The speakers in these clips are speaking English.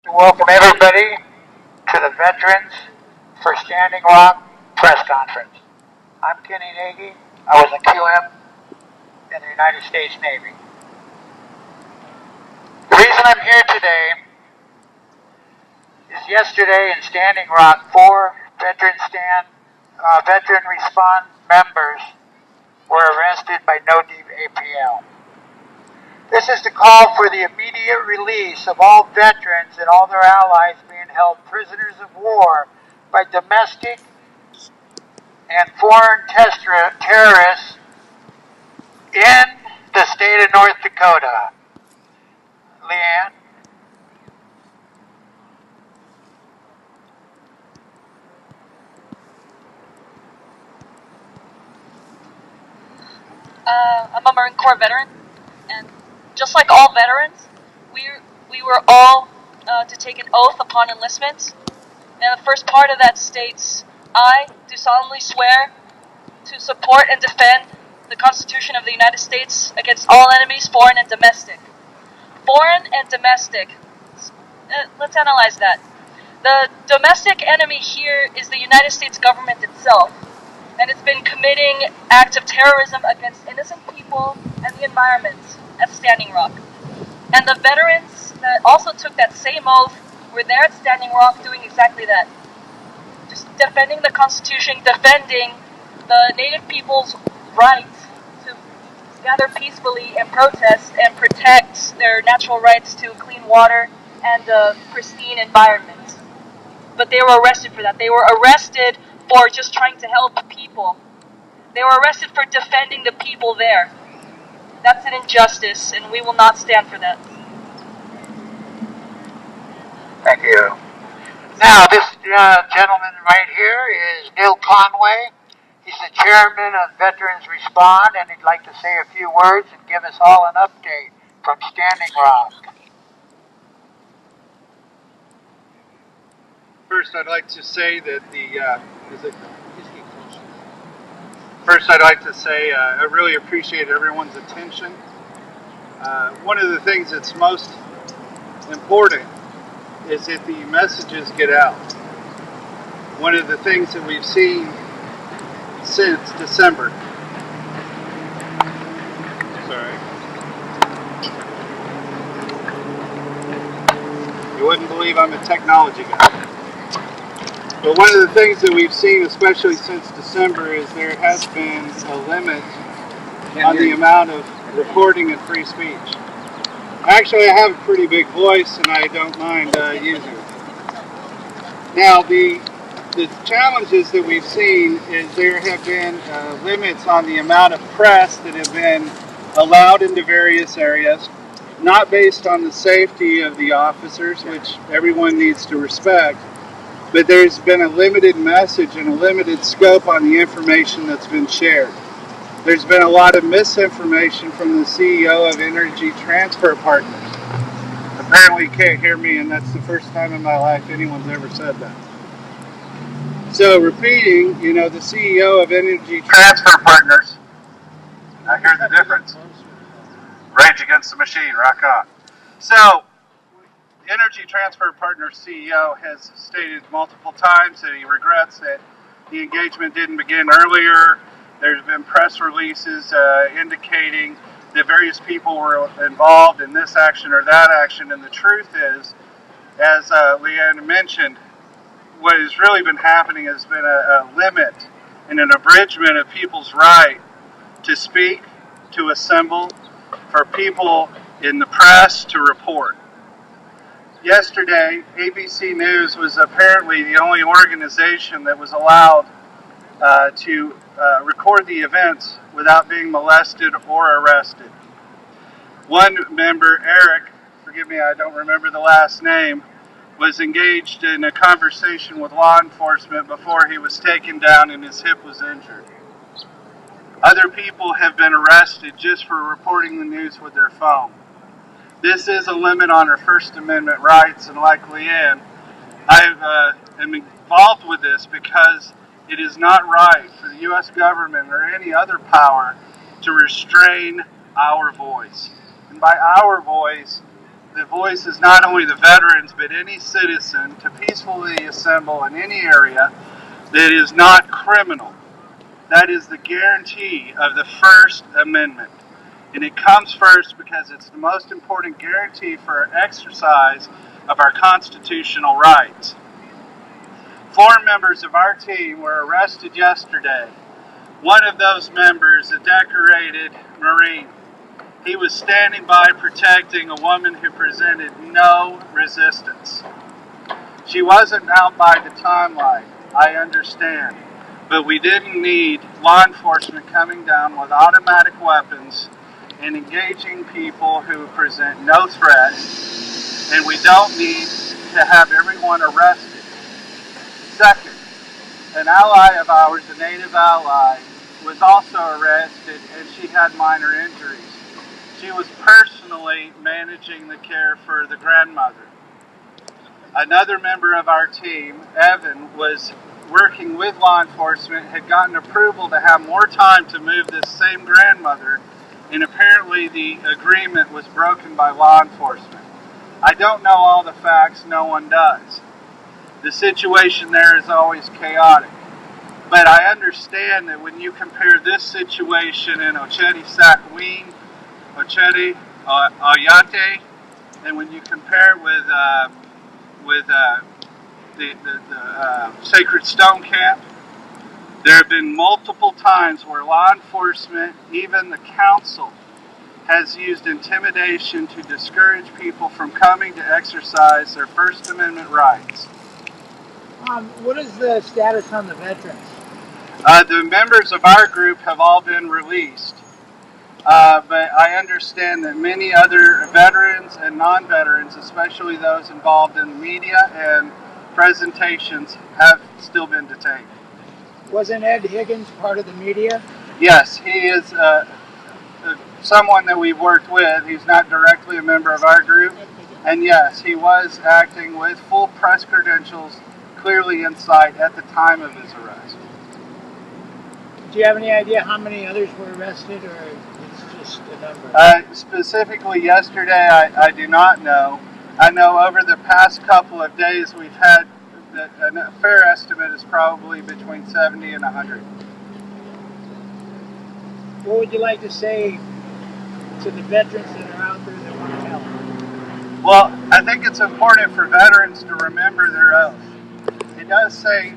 Welcome everybody to the Veterans for Standing Rock press conference. I'm Kenny Nagy. I was a QM in the United States Navy. The reason I'm here today is yesterday in Standing Rock, 4 veteran response members were arrested by No Deep APL. This is to call for the immediate release of all veterans and all their allies being held prisoners of war by domestic and foreign terrorists in the state of North Dakota. Leanne? I'm a Marine Corps veteran, and just like all veterans, we were all to take an oath upon enlistment. And the first part of that states, I do solemnly swear to support and defend the Constitution of the United States against all enemies, foreign and domestic. Foreign and domestic. Let's analyze that. The domestic enemy here is the United States government itself, and it's been committing acts of terrorism against innocent people and the environment at Standing Rock. And the veterans that also took that same oath were there at Standing Rock doing exactly that. Just defending the Constitution, defending the Native people's right to gather peacefully and protest and protect their natural rights to clean water and a pristine environment. But they were arrested for that. They were arrested for just trying to help people. They were arrested for defending the people there. That's an injustice, and we will not stand for that. Thank you. Now, this gentleman right here is Neil Conway. He's the chairman of Veterans Respond, and he'd like to say a few words and give us all an update from Standing Rock. First, I'd like to say that I really appreciate everyone's attention. One of the things that's most important is that the messages get out. One of the things that we've seen since December. Sorry. You wouldn't believe I'm a technology guy. But one of the things that we've seen, especially since December, is there has been a limit on the amount of recording and free speech. Actually, I have a pretty big voice, and I don't mind using it. Now, the challenges that we've seen is there have been limits on the amount of press that have been allowed into various areas, not based on the safety of the officers, which everyone needs to respect, but there's been a limited message and a limited scope on the information that's been shared. There's been a lot of misinformation from the CEO of Energy Transfer Partners. Apparently you can't hear me, and that's the first time in my life anyone's ever said that. So repeating, the CEO of Energy Transfer Partners, I hear the difference. Rage Against the Machine, rock on. So, Energy Transfer Partners CEO has stated multiple times that he regrets that the engagement didn't begin earlier. There's been press releases indicating that various people were involved in this action or that action, and the truth is, as Leanne mentioned, what has really been happening has been a limit and an abridgment of people's right to speak, to assemble, for people in the press to report. Yesterday, ABC News was apparently the only organization that was allowed to record the events without being molested or arrested. One member, Eric, forgive me, I don't remember the last name, was engaged in a conversation with law enforcement before he was taken down and his hip was injured. Other people have been arrested just for reporting the news with their phone. This is a limit on our First Amendment rights, and like Leanne, I am involved with this because it is not right for the U.S. government or any other power to restrain our voice. And by our voice, that voices not only the veterans but any citizen to peacefully assemble in any area that is not criminal. That is the guarantee of the First Amendment. And it comes first because it's the most important guarantee for our exercise of our constitutional rights. 4 members of our team were arrested yesterday. One of those members, a decorated Marine, he was standing by protecting a woman who presented no resistance. She wasn't out by the timeline, I understand, but we didn't need law enforcement coming down with automatic weapons and engaging people who present no threat, and we don't need to have everyone arrested. Second, an ally of ours, a native ally, was also arrested and she had minor injuries. She was personally managing the care for the grandmother. Another member of our team, Evan, was working with law enforcement, had gotten approval to have more time to move this same grandmother, and apparently the agreement was broken by law enforcement. I don't know all the facts, no one does. The situation there is always chaotic. But I understand that when you compare this situation in Oceti-Sakowin, Oceti, Oyate, and when you compare it with the Sacred Stone Camp, there have been multiple times where law enforcement, even the council, has used intimidation to discourage people from coming to exercise their First Amendment rights. What is the status on the veterans? The members of our group have all been released, but I understand that many other veterans and non-veterans, especially those involved in the media and presentations, have still been detained. Wasn't Ed Higgins part of the media? Yes, he is someone that we've worked with. He's not directly a member of our group. And yes, he was acting with full press credentials clearly in sight at the time of his arrest. Do you have any idea how many others were arrested, or it's just a number? Specifically yesterday, I do not know. I know over the past couple of days we've had a fair estimate is probably between 70 and 100. What would you like to say to the veterans that are out there that want to help? Well, I think it's important for veterans to remember their oath. It does say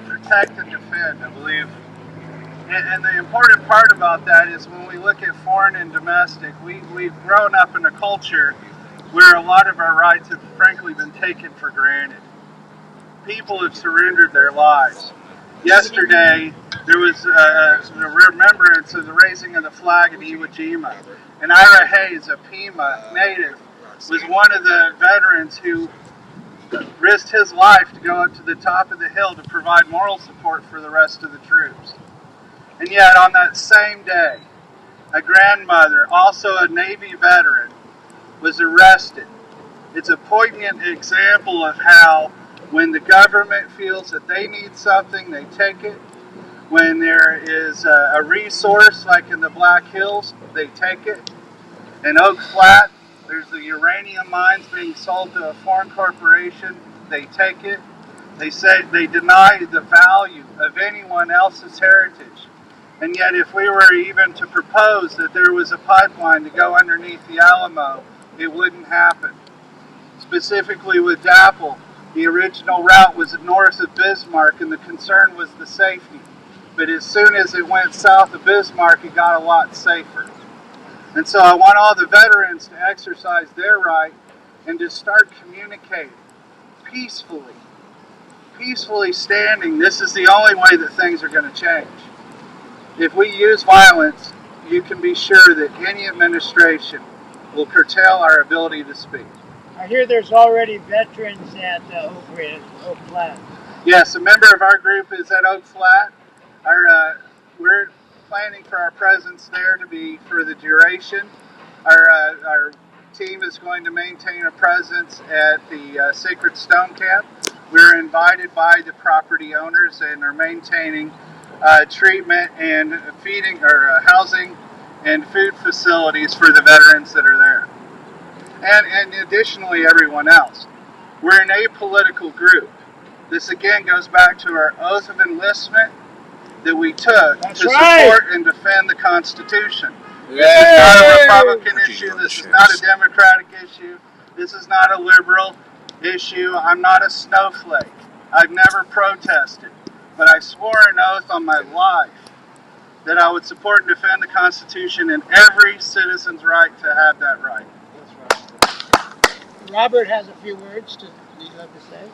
protect and defend, I believe. And the important part about that is when we look at foreign and domestic, we've grown up in a culture where a lot of our rights have frankly been taken for granted. People have surrendered their lives. Yesterday, there was a remembrance of the raising of the flag at Iwo Jima. And Ira Hayes, a Pima native, was one of the veterans who risked his life to go up to the top of the hill to provide moral support for the rest of the troops. And yet, on that same day, a grandmother, also a Navy veteran, was arrested. It's a poignant example of how when the government feels that they need something, they take it. When there is a resource, like in the Black Hills, they take it. In Oak Flat, there's the uranium mines being sold to a foreign corporation, they take it. They say they deny the value of anyone else's heritage. And yet if we were even to propose that there was a pipeline to go underneath the Alamo, it wouldn't happen. Specifically with DAPL, the original route was north of Bismarck and the concern was the safety. But as soon as it went south of Bismarck, it got a lot safer. And so I want all the veterans to exercise their right and to start communicating peacefully. Peacefully standing, this is the only way that things are going to change. If we use violence, you can be sure that any administration will curtail our ability to speak. I hear there's already veterans at Oak Flat. Yes, a member of our group is at Oak Flat. We're planning for our presence there to be for the duration. Our team is going to maintain a presence at the Sacred Stone Camp. We're invited by the property owners and are maintaining treatment and feeding or housing and food facilities for the veterans that are there. and additionally everyone else. We're an apolitical group. This again goes back to our oath of enlistment that we took to support and defend the Constitution. This is not a Republican issue. This is not a Democratic issue. This is not a liberal issue. I'm not a snowflake. I've never protested. But I swore an oath on my life that I would support and defend the Constitution and every citizen's right to have that right. That's right. Robert has a few words to say.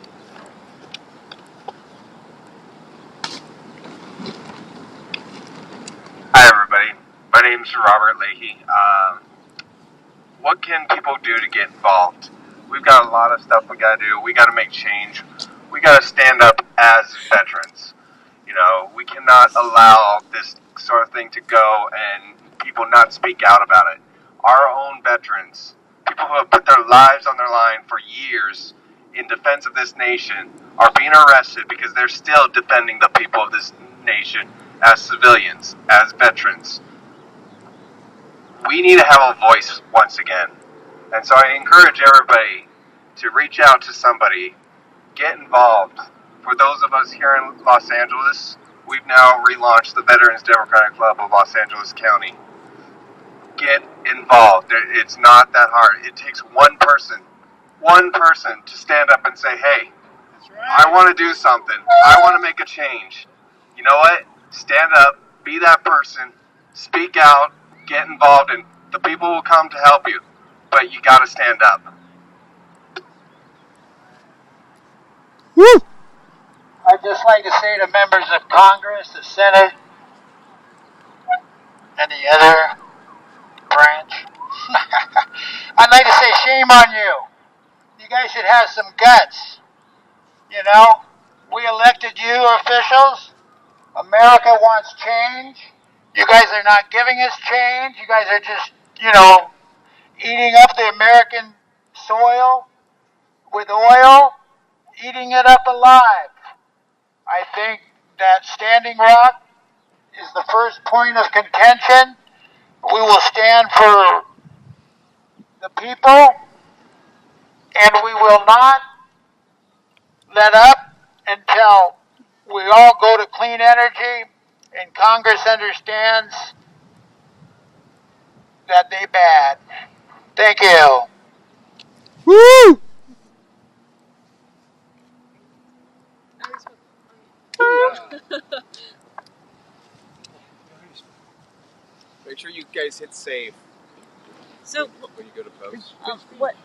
Hi everybody, my name's Robert Leahy. What can people do to get involved? We've got a lot of stuff we gotta do. We gotta make change. We gotta stand up as veterans. You know, we cannot allow this sort of thing to go and people not speak out about it. Our own veterans, people who have put their lives on their line for years in defense of this nation, are being arrested because they're still defending the people of this nation as civilians, as veterans. We need to have a voice once again. And so I encourage everybody to reach out to somebody, get involved. For those of us here in Los Angeles, we've now relaunched the Veterans Democratic Club of Los Angeles County. Get involved. It's not that hard. It takes one person to stand up and say, hey, I want to do something. I want to make a change. You know what? Stand up, be that person, speak out, get involved, and the people will come to help you. But you got to stand up. Woo! I'd just like to say to members of Congress, the Senate, and the other branch, I'd like to say shame on you. You guys should have some guts. You know, we elected you officials. America wants change. You guys are not giving us change. You guys are just, eating up the American soil with oil, eating it up alive. I think that Standing Rock is the first point of contention. We will stand for the people, and we will not let up until we all go to clean energy and Congress understands that they bad. Thank you. Woo! Make sure you guys hit save. So, when you go to post. what